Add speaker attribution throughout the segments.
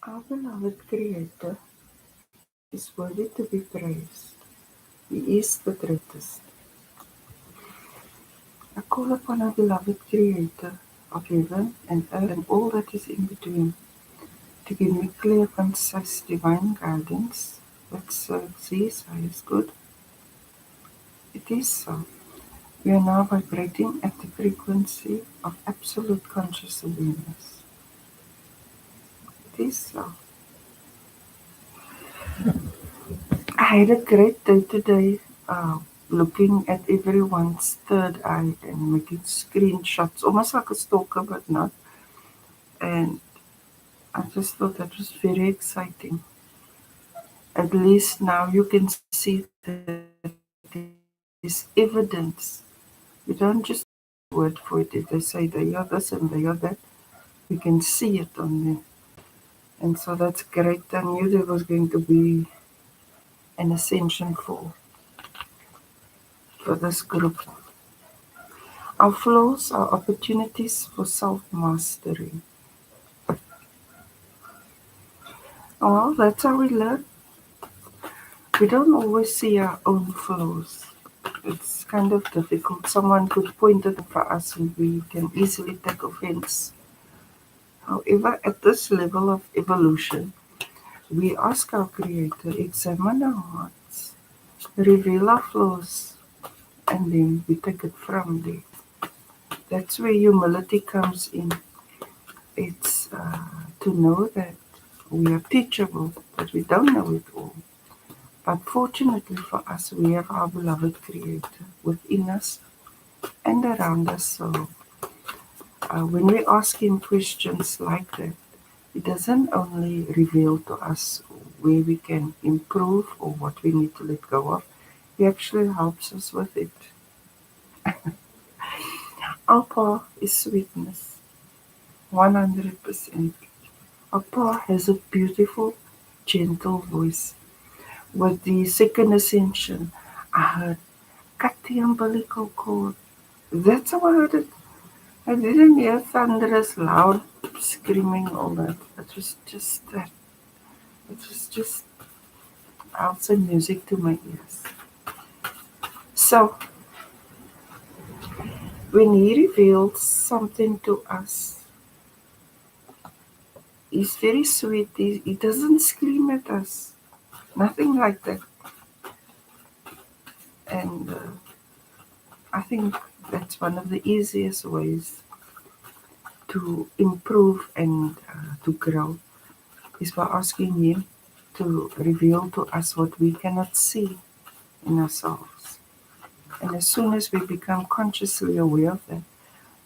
Speaker 1: Our beloved Creator is worthy to be praised. He is the greatest. I call upon our beloved Creator of heaven and earth and all that is in between to give me clear, concise, divine guidance that serves His highest good. It is so. We are now vibrating at the frequency of absolute conscious awareness. It is so. I had a great day today, looking at everyone's third eye and making screenshots, almost like a stalker, but not. And I just thought that was very exciting. At least now you can see that there's evidence. We don't just word for it. If they say they are this and they are that, we can see it on them. And so that's great. I knew there was going to be an ascension for this group. Our flaws are opportunities for self-mastery. Well, that's how we learn. We don't always see our own flaws. It's kind of difficult. Someone could point it for us and we can easily take offense. However, at this level of evolution, we ask our Creator, examine our hearts, reveal our flaws, and then we take it from there. That's where humility comes in. It's to know that we are teachable, that we don't know it all. But fortunately for us, we have our beloved Creator within us and around us. So when we ask Him questions like that, He doesn't only reveal to us where we can improve or what we need to let go of, He actually helps us with it. Our Pa is sweetness, 100%. Our Pa has a beautiful, gentle voice. With the second ascension, I heard, cut the umbilical cord. That's how I heard it. I didn't hear thunderous, loud screaming, all that. It was just that. It was just also music to my ears. So, when He reveals something to us, He's very sweet. He doesn't scream at us. Nothing like that. And I think that's one of the easiest ways to improve and to grow is by asking Him to reveal to us what we cannot see in ourselves. And as soon as we become consciously aware of that,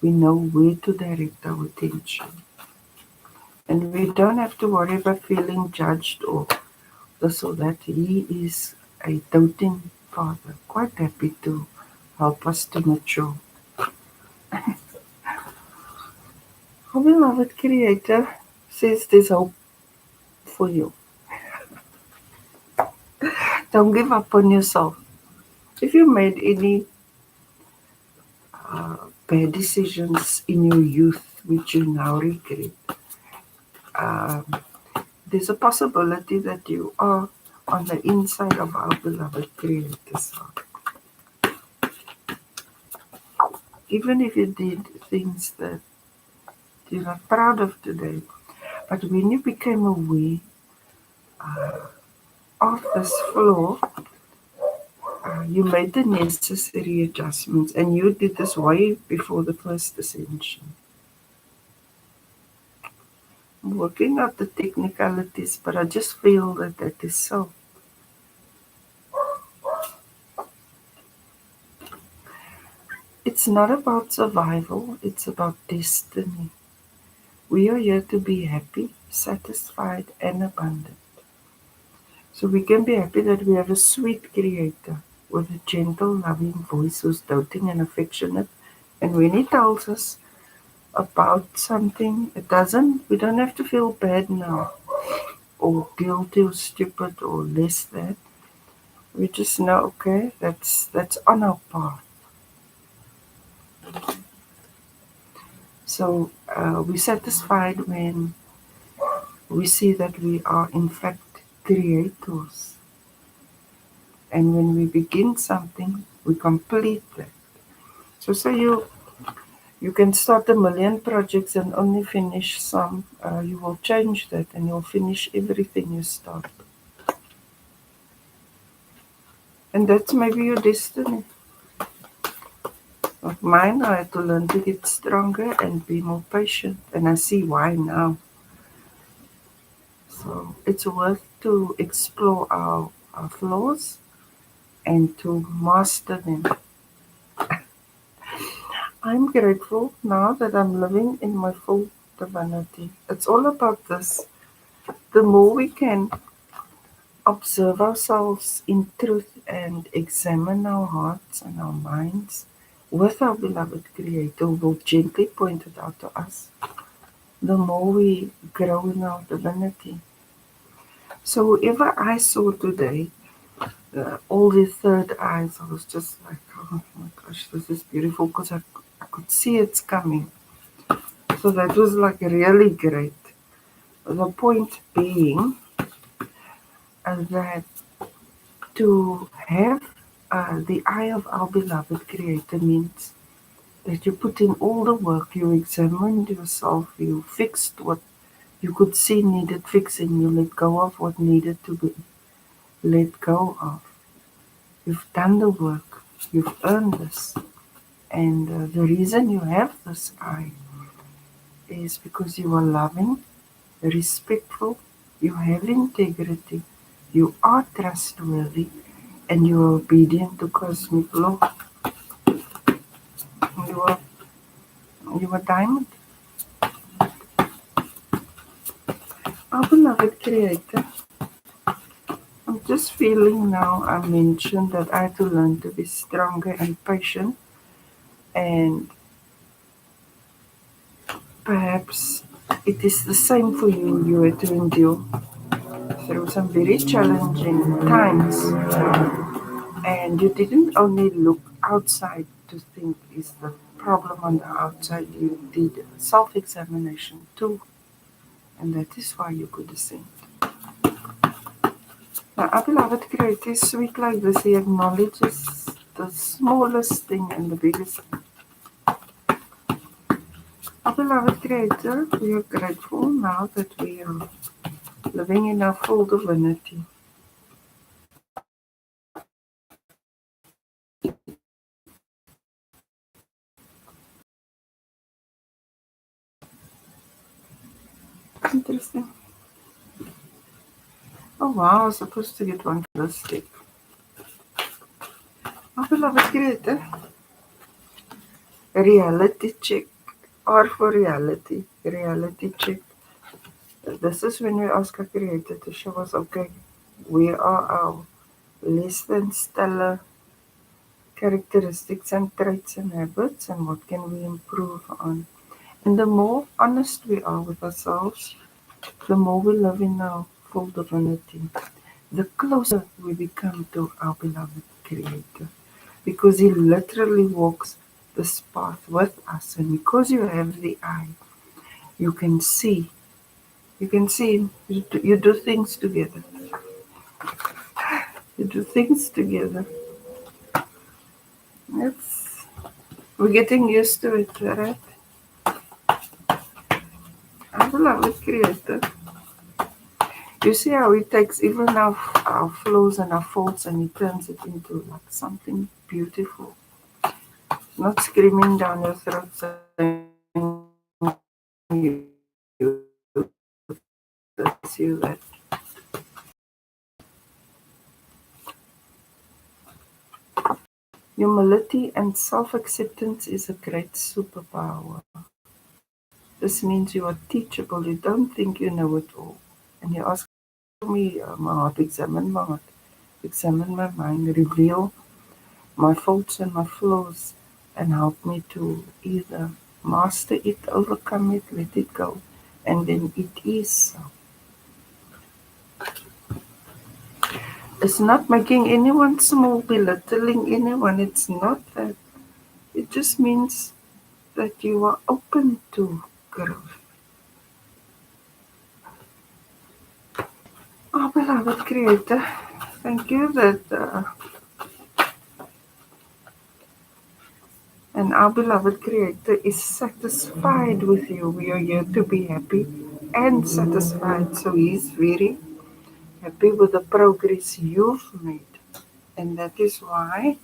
Speaker 1: we know where to direct our attention. And we don't have to worry about feeling judged or this or that. He is a doting Father, quite happy to help us to mature. Our beloved Creator says there's hope for you. Don't give up on yourself. If you made any bad decisions in your youth which you now regret, um, there's a possibility that you are on the inside of our beloved Creator's heart. Even if you did things that you're not proud of today, but when you became aware of this flaw, you made the necessary adjustments, and you did this way before the first ascension. I'm working out the technicalities, but I just feel that that is so. It's not about survival, it's about destiny. We are here to be happy, satisfied, and abundant. So we can be happy that we have a sweet Creator with a gentle, loving voice who's doting and affectionate. And when He tells us about something, we don't have to feel bad now, or guilty, or stupid, or less than. We just know, okay, that's on our path. So we're satisfied when we see that we are in fact creators. And when we begin something, we complete that. So say you can start a million projects and only finish some. You will change that and you'll finish everything you start. And that's maybe your destiny. Of mine, I had to learn to get stronger and be more patient. And I see why now. So it's worth to explore our flaws and to master them. I'm grateful now that I'm living in my full divinity. It's all about this. The more we can observe ourselves in truth and examine our hearts and our minds with our beloved Creator who will gently point it out to us, the more we grow in our divinity. So whoever I saw today, all the third eyes, I was just like, oh my gosh, this is beautiful because I could see it's coming. So that was like really great. The point being that to have the eye of our beloved Creator means that you put in all the work, you examined yourself, you fixed what you could see needed fixing, you let go of what needed to be let go of. You've done the work, you've earned this. And the reason you have this eye is because you are loving, respectful, you have integrity, you are trustworthy, and you are obedient to cosmic law. You are, you are diamond. Our beloved Creator, I'm just feeling now I mentioned that I had to learn to be stronger and patient, and perhaps it is the same for you. You had to endure through some very challenging times, and you didn't only look outside to think is the problem on the outside, you did self-examination too, and that is why you could ascend. Now, our beloved Creator is sweet like this. He acknowledges the smallest thing and the biggest. Our beloved Creator, we are grateful now that we are living in our full divinity. Interesting. Oh wow, I was supposed to get one for this stick. Our beloved Creator, reality check. Or for reality check. This is when we ask our Creator to show us, okay, where are our less than stellar characteristics and traits and habits, and what can we improve on? And the more honest we are with ourselves, the more we live in our full divinity, the closer we become to our beloved Creator. Because He literally walks this path with us, and because you have the eye, you can see. You can see Him. You do things together. You do things together. It's we're getting used to it, right? I love it, Creator. You see how He takes even our flaws and our faults and He turns it into like something beautiful. Not screaming down your throat saying you this, you that. Humility and self-acceptance is a great superpower. This means you are teachable. You don't think you know it all. And you ask me, my heart, examine my mind, reveal my faults and my flaws, and help me to either master it, overcome it, let it go. And then it is so. It's not making anyone small, belittling anyone. It's not that. It just means that you are open to growth. beloved Creator, thank you that and our beloved Creator is satisfied with you. We are here to be happy and satisfied. So He's very happy with the progress you've made. And that is why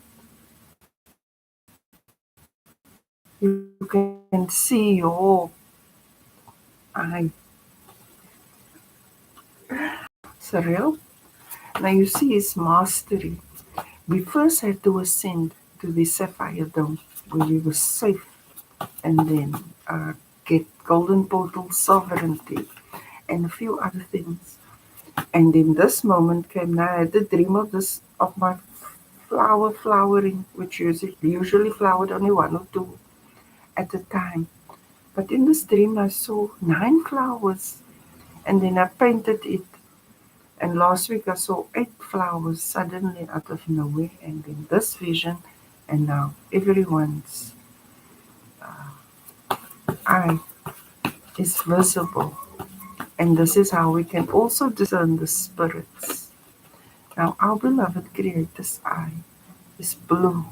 Speaker 1: you can see your eye. Surreal. Now you see His mastery. We first had to ascend to the Sapphire Dome where we were safe and then get golden portal sovereignty and a few other things. And then this moment came. Now I had the dream of my flower flowering, which usually flowered only one or two at a time. But in this dream I saw 9 flowers, and then I painted it. And last week I saw 8 flowers suddenly out of nowhere, and then this vision, and now everyone's eye is visible. And this is how we can also discern the spirits. Now, our beloved Creator's eye is blue.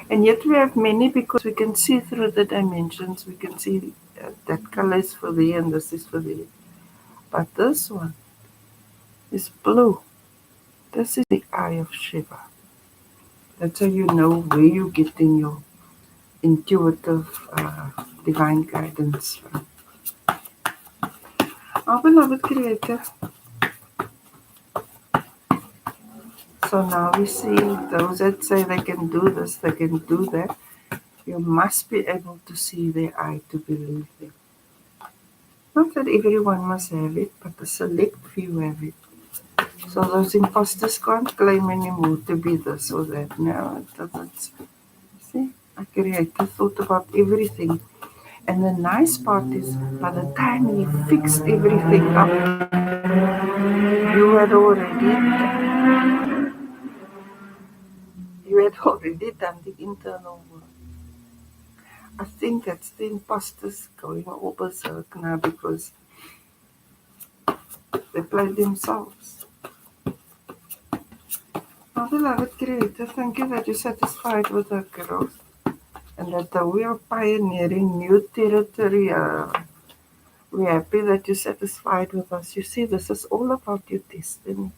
Speaker 1: And yet we have many because we can see through the dimensions. We can see that color is for thee and this is for thee. But this one is blue. This is the eye of Shiva. That's how you know where you're getting your intuitive divine guidance from. Our beloved Creator. So now we see those that say they can do this, they can do that. You must be able to see their eye to believe them. Not that everyone must have it, but a select few have it. So those imposters can't claim anymore to be this or that. No, it doesn't. See, a Creator thought about everything. And the nice part is, by the time He fixed everything up, you had already done the internal work. I think that's the imposters going all berserk now because they played themselves. Our beloved Creator, thank you that you're satisfied with our growth and that we are pioneering new territory. We're happy that you're satisfied with us. You see, this is all about your destiny.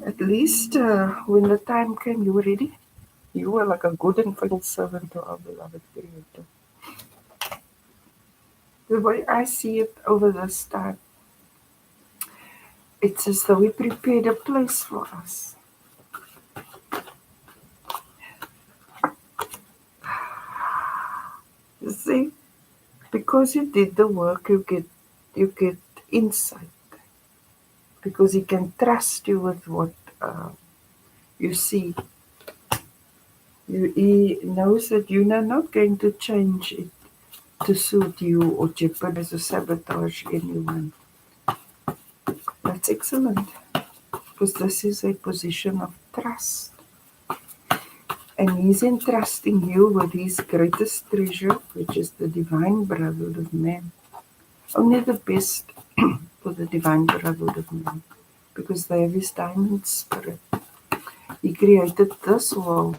Speaker 1: At least when the time came, you were ready. You were like a good and faithful servant to our beloved Creator. The way I see it over this time, it's as though He prepared a place for us. You see, because you did the work, you get insight. Because He can trust you with what you see. He knows that you're not going to change it to suit you or jeopardize or sabotage anyone. That's excellent, because this is a position of trust. And He's entrusting you with His greatest treasure, which is the divine brotherhood of man. Only the best for the divine brotherhood of man, because they have His diamond spirit. He created this world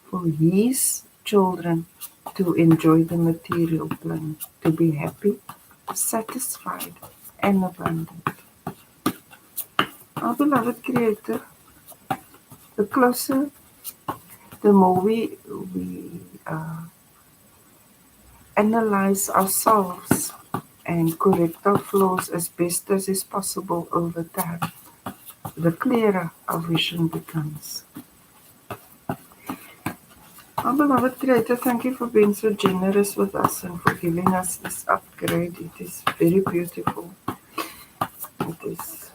Speaker 1: for His children to enjoy the material plane, to be happy, satisfied, and abundant. Our beloved Creator, the closer, the more we analyze ourselves and correct our flaws as best as is possible over time, the clearer our vision becomes. Our beloved Creator, thank you for being so generous with us and for giving us this upgrade. It is very beautiful. It is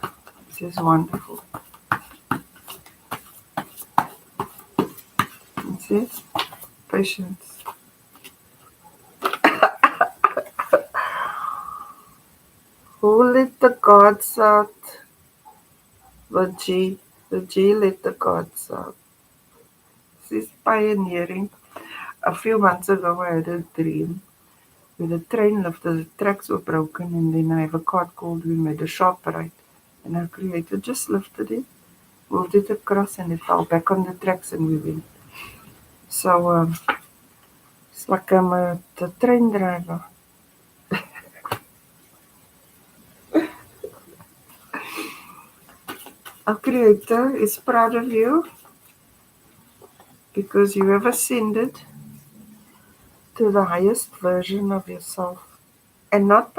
Speaker 1: wonderful. It says, patience. Who let the gods out, Virgie? The G let the gods out. She's pioneering. A few months ago, I had a dream where the train lifted, the tracks were broken, and then I have a card called We Made a Sharp Right. And our creator just lifted it, moved it across, and it fell back on the tracks, and we went. So it's like I'm the train driver. Our creator is proud of you because you have ascended to the highest version of yourself. And not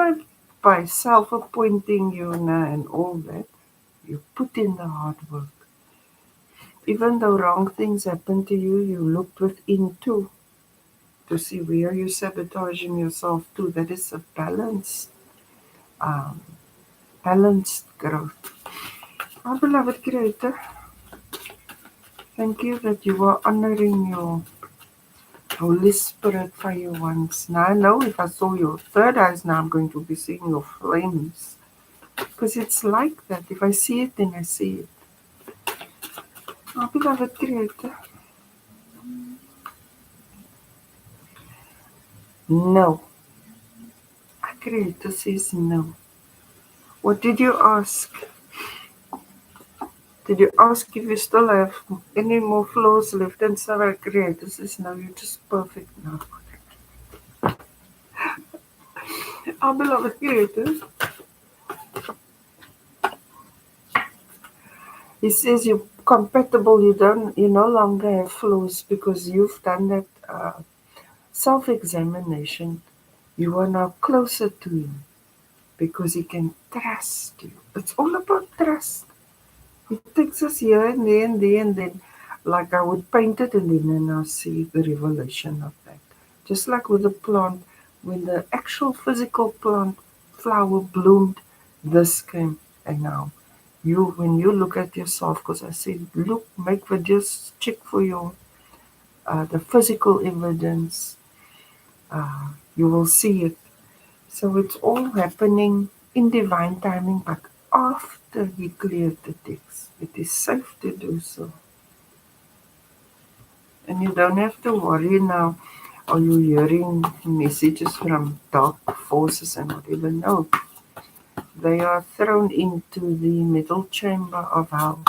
Speaker 1: by self-appointing you and all that. You put in the hard work. Even though wrong things happen to you, you looked within too to see where you're sabotaging yourself to. That is a um, balanced growth. Our beloved Creator, thank you that you are honoring your Holy Spirit fire ones. Now I know if I saw your third eyes now I'm going to be seeing your flames. Because it's like that. If I see it, then I see it. Our beloved Creator, no. Our Creator says no. What did you ask? Did you ask if you still have any more flaws left? And so our Creator says no, you're just perfect now. Our beloved Creator, He says you're compatible, you no longer have flaws because you've done that self-examination. You are now closer to Him because He can trust you. It's all about trust. He takes us here and there and there and then, like I would paint it and then I see the revelation of that. Just like with the plant, when the actual physical plant flower bloomed, this came. And now, when you look at yourself, because I said, look, make videos, check for your the physical evidence. You will see it. So it's all happening in divine timing, but after He cleared the text. It is safe to do so. And you don't have to worry now, are you hearing messages from dark forces and whatever? No. They are thrown into the middle chamber of hell.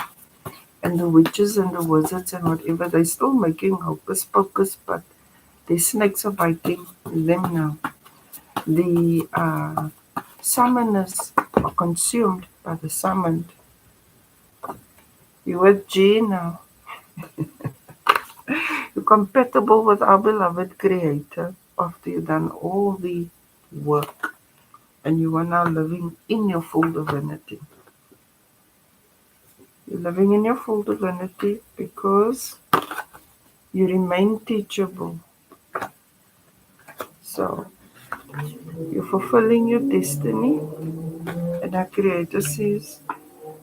Speaker 1: And the witches and the wizards and whatever, they're still making hocus pocus, but the snakes are biting them now. The summoners are consumed by the summoned. You are G now. You're compatible with our beloved Creator after you've done all the work. And you are now living in your full divinity. You're living in your full divinity because you remain teachable. So, you're fulfilling your destiny. And our Creator says,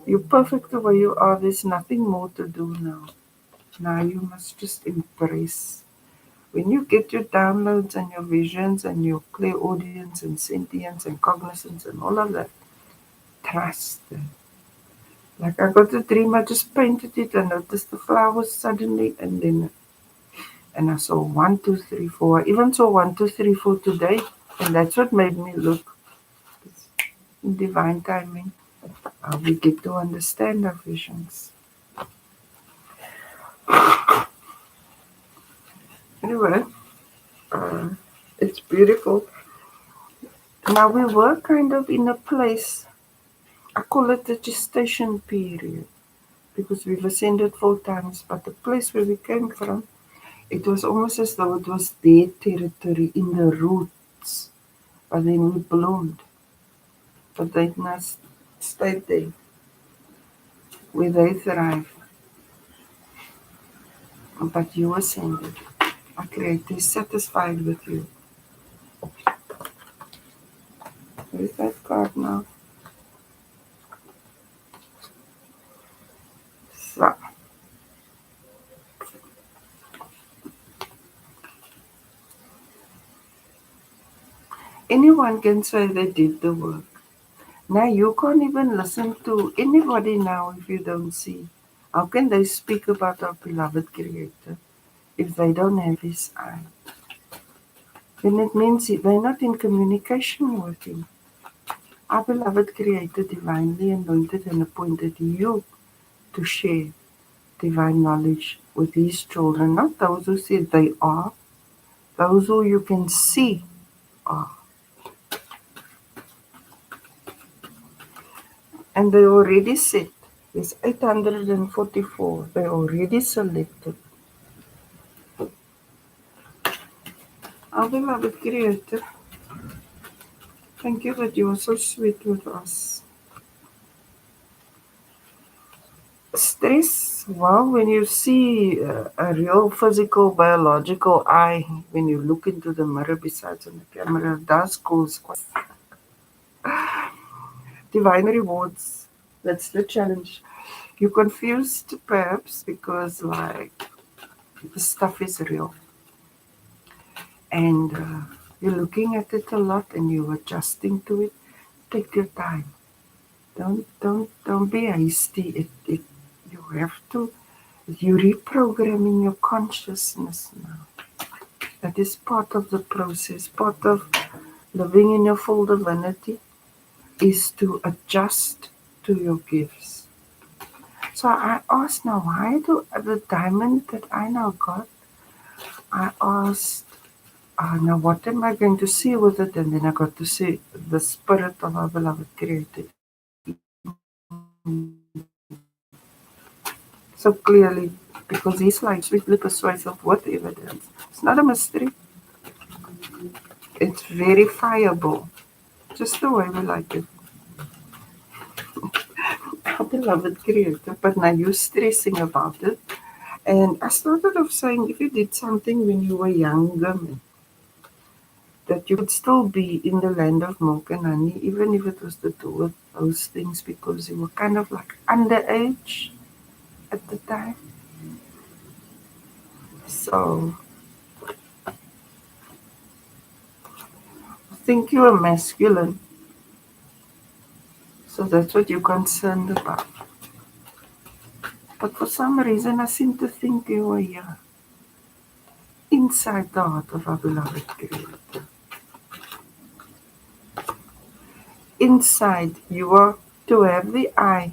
Speaker 1: you're perfect the way you are. There's nothing more to do now. Now you must just embrace. When you get your downloads and your visions and your clairaudience and sentience and cognizance and all of that, trust them. Like I got a dream, I just painted it and noticed the flowers suddenly and I saw 1, 2, 3, 4. I even saw 1, 2, 3, 4 today. And that's what made me look. It's in divine timing. We get to understand our visions. Anyway, it's beautiful. Now we were kind of in a place, I call it the gestation period, because we've ascended 4 times, but the place where we came from, it was almost as though it was their territory in the roots, but then we bloomed. But they must stay there, where they thrive. But you ascended. Our Creator is satisfied with you. Where's that card now? So, anyone can say they did the work. Now you can't even listen to anybody now if you don't see How can they speak about our beloved Creator if they don't have His eye? Then it means they're not in communication with Him. Our beloved Creator divinely anointed and appointed you to share divine knowledge with His children, not those who said they are, those who you can see are. And they already said, there's 844, they already selected. Our beloved Creator, thank you that you are so sweet with us. Stress, well, when you see a real physical, biological eye, when you look into the mirror besides on the camera, does cause quite divine rewards. That's the challenge. You're confused perhaps because like the stuff is real and you're looking at it a lot and you're adjusting to it. Take your time. Don't be hasty. You have to. You're reprogramming your consciousness now. That is part of the process. Part of living in your full divinity is to adjust to your gifts. So I asked now, why do the diamond that I now got? I asked, now what am I going to see with it? And then I got to see the spirit of our beloved Creator so clearly, because He's like sweetly persuasive with evidence. It's not a mystery. It's verifiable, just the way we like it. Our beloved Creator, but now you're stressing about it. And I started off saying, if you did something when you were younger, that you could still be in the land of milk and honey, even if it was to do with those things, because you were kind of like underage at the time. So I think you were masculine. So that's what you're concerned about. But for some reason, I seem to think you were here, inside the heart of our beloved Creator. Inside, you are to have the eye,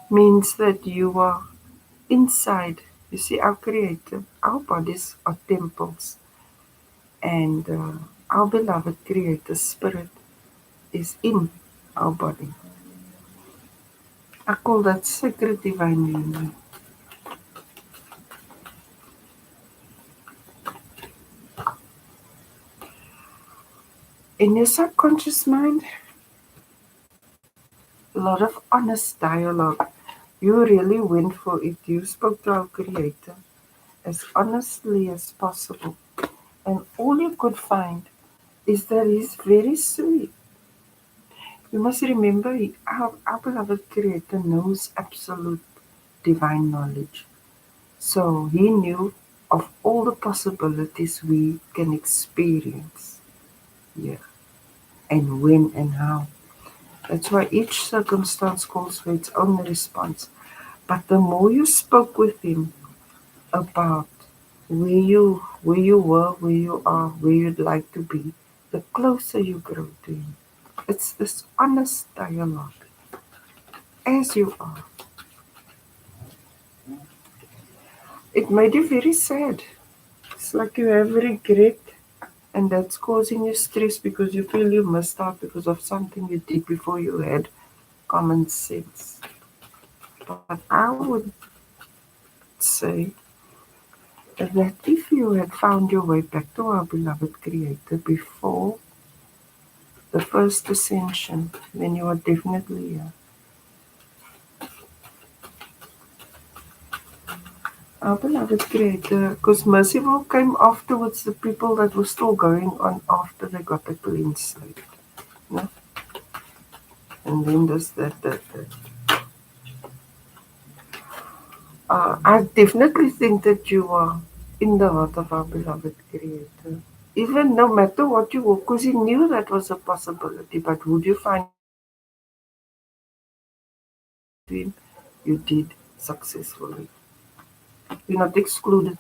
Speaker 1: means that you are inside. You see, our Creator, our bodies are temples, and our beloved Creator Spirit is in our body. I call that sacred divine union. In your subconscious mind, a lot of honest dialogue. You really went for it. You spoke to our Creator as honestly as possible. And all you could find is that He's very sweet. You must remember, our beloved Creator knows absolute divine knowledge. So He knew of all the possibilities we can experience here, and when and how. That's why each circumstance calls for its own response. But the more you spoke with Him about where you were, where you are, where you'd like to be, the closer you grow to Him. It's this honest dialogue, as you are. It made you very sad. It's like you have regret, and that's causing you stress because you feel you missed out because of something you did before you had common sense. But I would say that if you had found your way back to our beloved Creator before the first ascension, then you are definitely here. Our beloved Creator, because merciful came afterwards, the people that were still going on after they got a clean slate. No? And then there's that. I definitely think that you are in the heart of our beloved Creator. Even no matter what you were, because He knew that was a possibility, but would you find Him? You did. successfully. You're not excluded.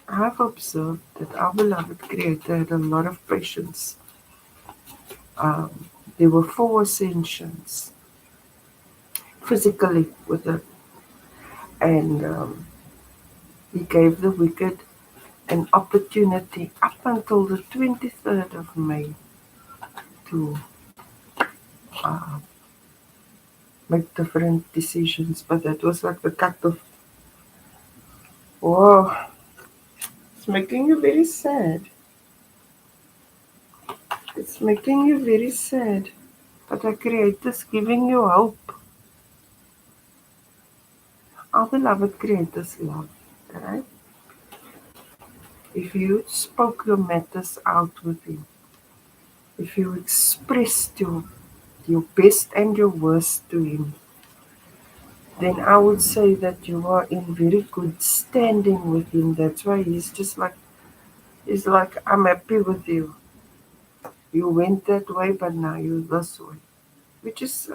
Speaker 1: I've observed that our beloved Creator had a lot of patience. There were 4 ascensions physically with it, and He gave the wicked an opportunity up until the 23rd of May to uh, make different decisions, but that was like the cut-off. Whoa, it's making you very sad. It's making you very sad. But our Creator's giving you hope. Our beloved Creator's love, right? If you spoke your matters out with Him, if you expressed your best and your worst to Him, then I would say that you are in very good standing with Him. That's why He's like, I'm happy with you. You went that way, but now you're this way, which is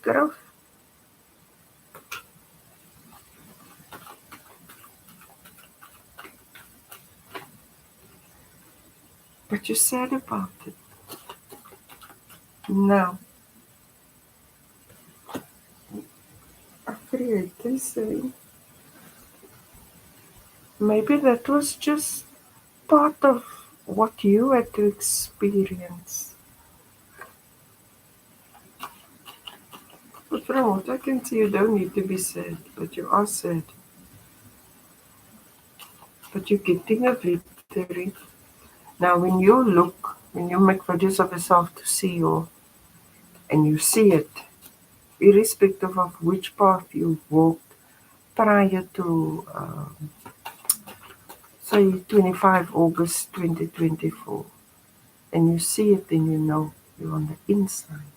Speaker 1: growth. But you're sad about it. Now, our Creator is saying, maybe that was just part of what you had to experience. But from what I can see, you don't need to be sad, but you are sad. But you're getting a victory. Now, when you make videos of yourself to see and you see it, irrespective of which path you walked prior to, say, 25 August 2024, and you see it and you know you're on the inside.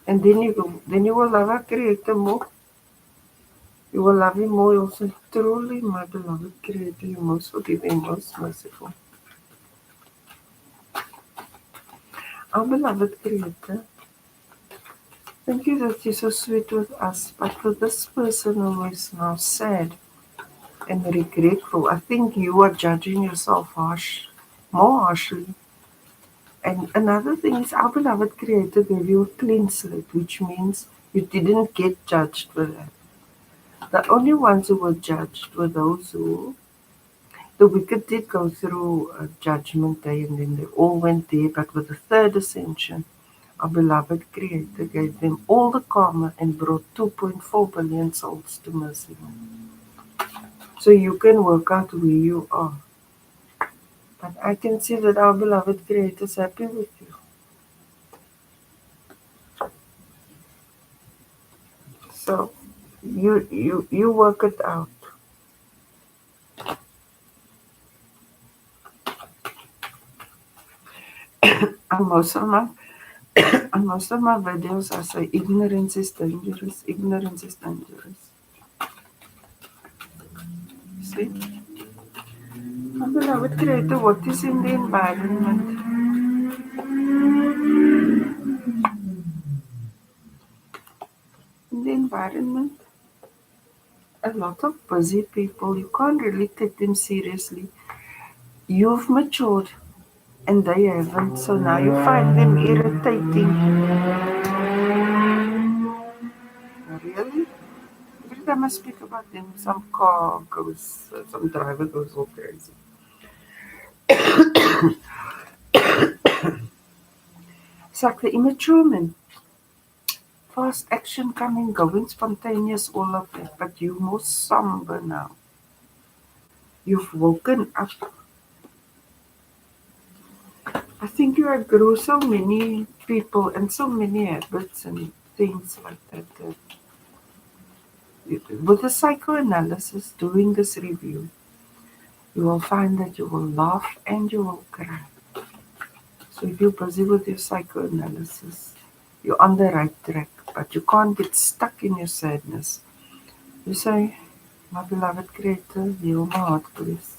Speaker 1: And then you will love our Creator more. You will love Him more. You'll say, truly, my beloved Creator, you're most forgiving, most merciful. Our beloved Creator, thank you that you're so sweet with us, but for this person who is now sad and regretful, I think you are judging yourself more harshly. And another thing is, our beloved Creator gave you a clean slate, which means you didn't get judged for that. The only ones who were judged were those who, the wicked did go through a judgment day, and then they all went there, but with the 3rd ascension, our beloved Creator gave them all the karma and brought 2.4 billion souls to mercy. So you can work out where you are. But I can see that our beloved Creator is happy with you. So you work it out. And most of my videos I say ignorance is dangerous. Ignorance is dangerous. See? My beloved Creator, what is in the environment? In the environment, a lot of busy people, you can't really take them seriously. You've matured and they haven't, so now you find them irritating. Really? Every time I speak about them, some some driver goes all crazy. It's like the immature man. Fast action coming, going spontaneous, all of that, but you're more somber now. You've woken up. I think you outgrew so many people and so many habits and things like that. With the psychoanalysis, doing this review, you will find that you will laugh and you will cry. So if you're busy with your psychoanalysis, you're on the right track, but you can't get stuck in your sadness. You say, My beloved Creator, heal my heart, please.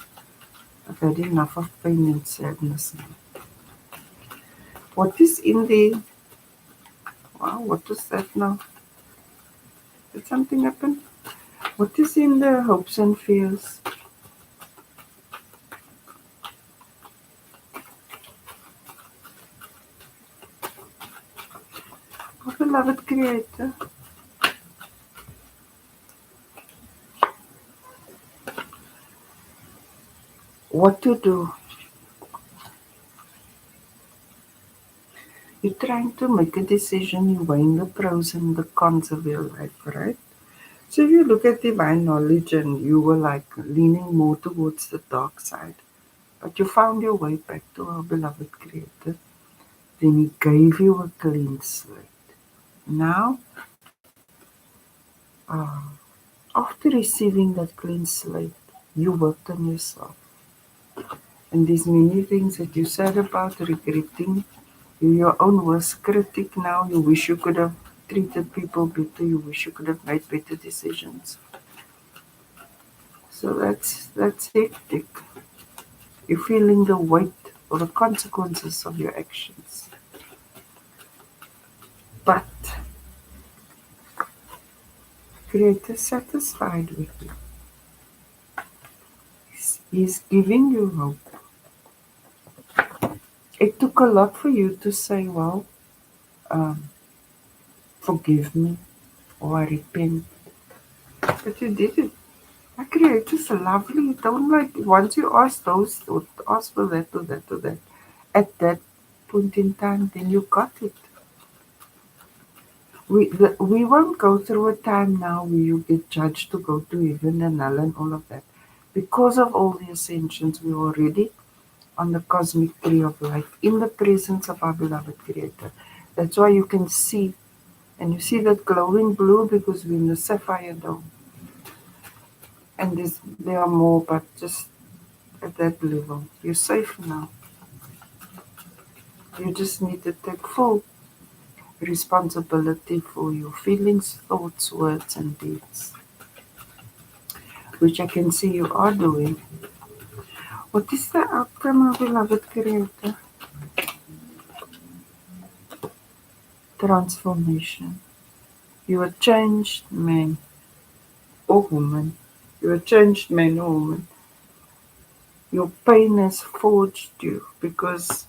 Speaker 1: I've had enough of pain and sadness now. What is in there? Wow, what is that now? Did something happen? What is in the hopes and fears? My beloved Creator, what to do? You're trying to make a decision, you're weighing the pros and the cons of your life, right? So if you look at divine knowledge and you were like leaning more towards the dark side, but you found your way back to our beloved Creator, then He gave you a clean slate. Now, uh, after receiving that clean slate, you worked on yourself. And there's many things that you said about regretting. You're your own worst critic now. You wish you could have treated people better. You wish you could have made better decisions. So that's hectic. You're feeling the weight or the consequences of your actions. But Creator is satisfied with you. He's giving you hope. It took a lot for you to say, well, um, forgive me or I repent. But you did it. My Creator is lovely. Don't like once you ask those or ask for that or that or that. At that point in time, then you got it. We won't go through a time now where you get judged to go to heaven and hell and all of that. Because of all the ascensions, we're already on the cosmic tree of life in the presence of our beloved Creator. That's why you can see, and you see that glowing blue because we're in the sapphire dome. And there are more, but just at that level. You're safe now. You just need to take full responsibility for your feelings, thoughts, words, and deeds, which I can see you are doing. What is the outcome of beloved Creator? Transformation. You are changed man or woman. You are changed man or woman. Your pain has forged you because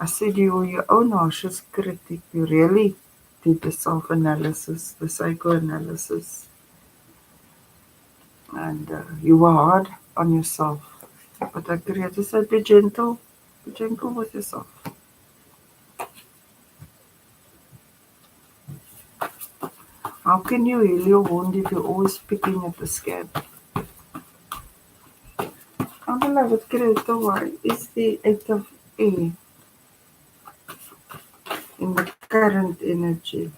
Speaker 1: I said you were your own harshest critic. You really did the self-analysis, the psychoanalysis, and you were hard on yourself. But the Creator said, be gentle with yourself. How can you heal your wound if you're always picking at the scab? Our beloved Creator, why is the eight of air in the current energy?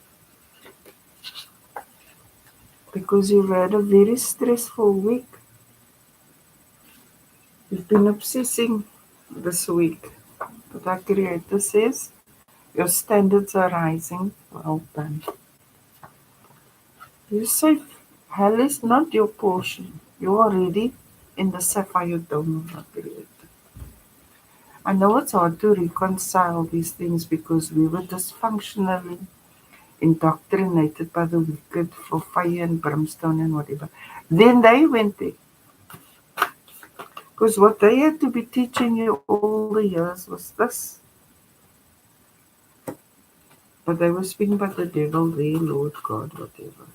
Speaker 1: Because you've had a very stressful week. You've been obsessing this week. But our Creator says, your standards are rising. Well done. You're safe. Hell is not your portion. You're already in the sapphire dome of our Creator. I know it's hard to reconcile these things because we were dysfunctionally indoctrinated by the wicked for fire and brimstone and whatever. Then they went there. Because what they had to be teaching you all the years was this. But they were speaking about the devil, their Lord God, whatever.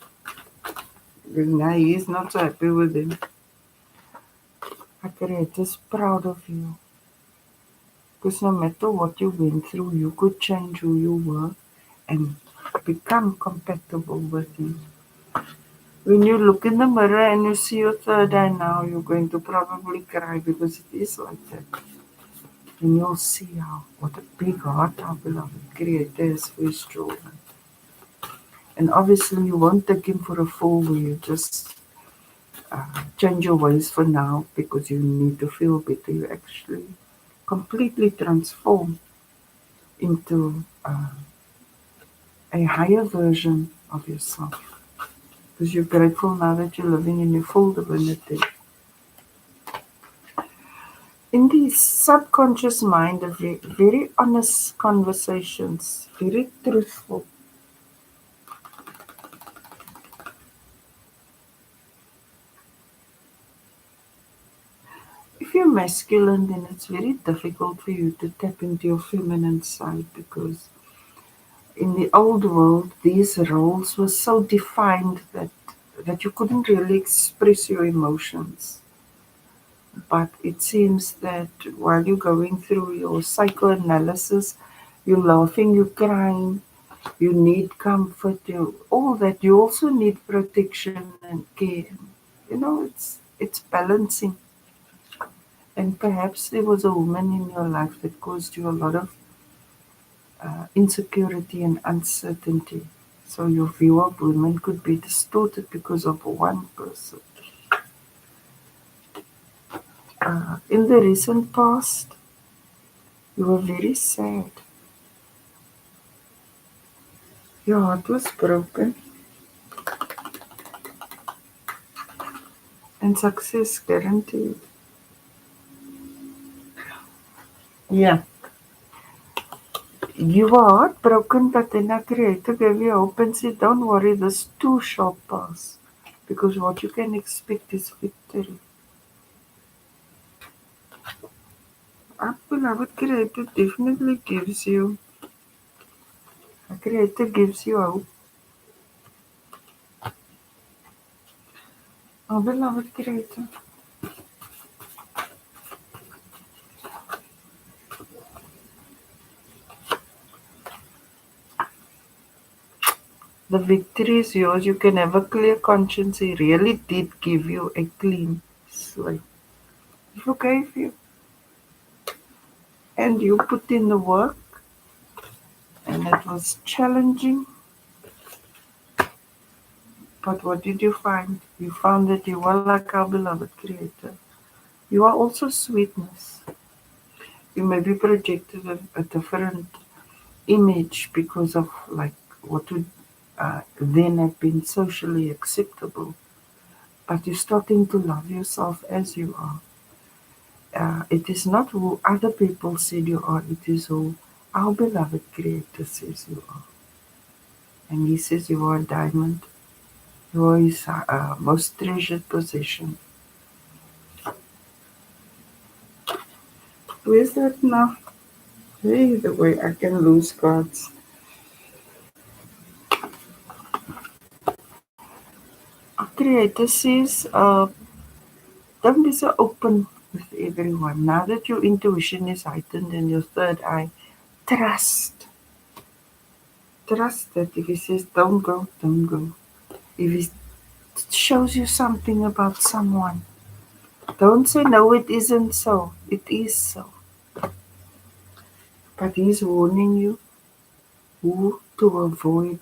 Speaker 1: Now he is not so happy with them. Our Creator is proud of you. Because no matter what you went through, you could change who you were and become compatible with Him. When you look in the mirror and you see your third eye now, you're going to probably cry because it is like that. And you'll see what a big heart our beloved Creator is for His children. And obviously you won't take Him for a fool where you just change your ways for now because you need to feel better. You actually completely transform into a higher version of yourself. because you're grateful now that you're living in your full divinity. In the subconscious mind, a very honest conversations, very truthful. If you're masculine, then it's very difficult for you to tap into your feminine side because in the old world, these roles were so defined that you couldn't really express your emotions. But it seems that while you're going through your psychoanalysis, you're laughing, you're crying, you need comfort, all that. You also need protection and care. It's balancing. And perhaps there was a woman in your life that caused you a lot of insecurity and uncertainty. So your view of women could be distorted because of one person. In the recent past, you were very sad. Your heart was broken, and success guaranteed. Yeah, you were heartbroken, but then our Creator gave you hope and said, "Don't worry, this too shall pass." Because what you can expect is victory. Our beloved Creator definitely gives you. Our Creator gives you hope. Our beloved Creator. The victory is yours. You can have a clear conscience. He really did give you a clean slate. He forgave you. And you put in the work, and it was challenging. But what did you find? You found that you are like our beloved Creator. You are also sweetness. You may be projected a different image because of like what would then have been socially acceptable. But you're starting to love yourself as you are. It is not who other people said you are, it is who our beloved Creator says you are. And He says you are a diamond, you are His most treasured possession. Where's that now? Hey, the way I can lose cards. Our Creator says, don't be so open with everyone. Now that your intuition is heightened and your third eye, trust. Trust that if He says don't go, don't go. If He shows you something about someone, don't say no, it isn't so. It is so. But He's warning you who to avoid.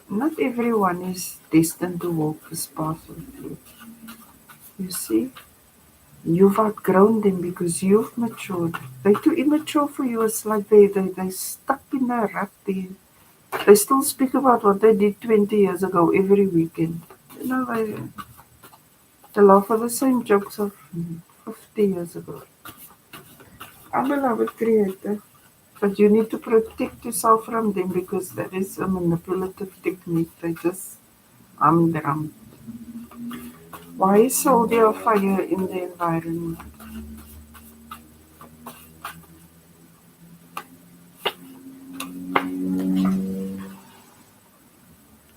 Speaker 1: Not everyone is destined to walk this path with you. You see, you've outgrown them because you've matured. They're too immature for you. It's like they stuck in a rut there. They still speak about what they did 20 years ago every weekend. They laugh at the same jokes of 50 years ago. Our beloved Creator. But you need to protect yourself from them because that is a manipulative technique. They just humdrum. Why is soldier of fire in the environment?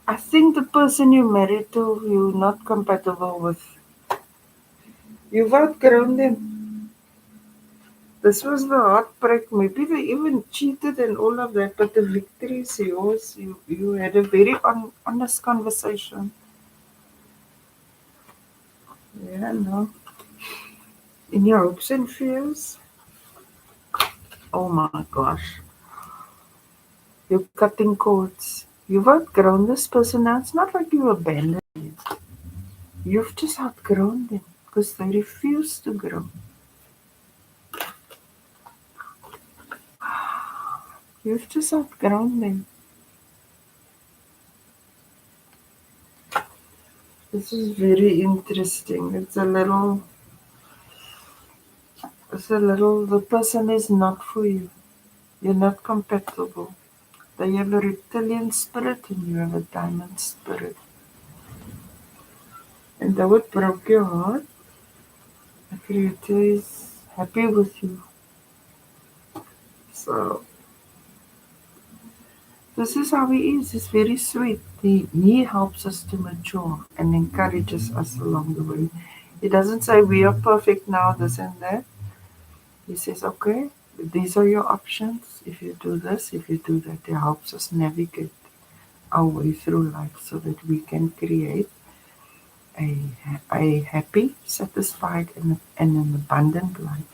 Speaker 1: I think the person you married to you're not compatible with. You've outgrown them. This was the heartbreak. Maybe they even cheated and all of that, but the victory is yours. You had a very honest conversation. Yeah, no. In your hopes and fears. Oh my gosh. You're cutting cords. You've outgrown this person now. It's not like you abandoned it. You've just outgrown them because they refuse to grow. You've just outgrown them. This is very interesting. The person is not for you. You're not compatible. They have a reptilian spirit and you have a diamond spirit. And though it broke your heart, the Creator is happy with you. So, this is how He is. He's very sweet. He helps us to mature and encourages us along the way. He doesn't say we are perfect now, this and that. He says, okay, these are your options. If you do this, if you do that, He helps us navigate our way through life so that we can create a happy, satisfied, and an abundant life.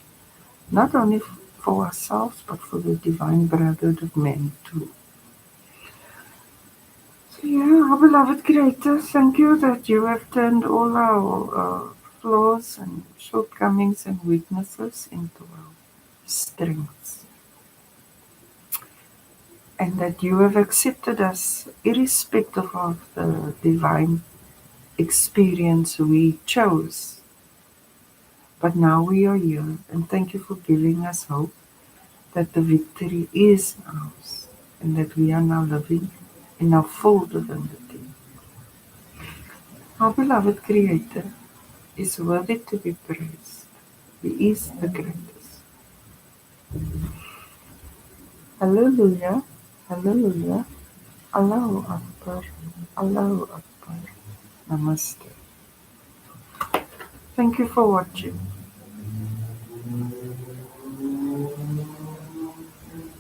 Speaker 1: Not only for ourselves, but for the divine brotherhood of men too. So yeah, our beloved Creator, thank you that you have turned all our flaws and shortcomings and weaknesses into our strengths. And that you have accepted us irrespective of the divine experience we chose. But now we are here, and thank you for giving us hope that the victory is ours and that we are now living in our full divinity. Our beloved Creator is worthy to be praised. He is the greatest. Hallelujah, Hallelujah, Allahu Akbar, Allahu Akbar. Namaste. Thank you for watching.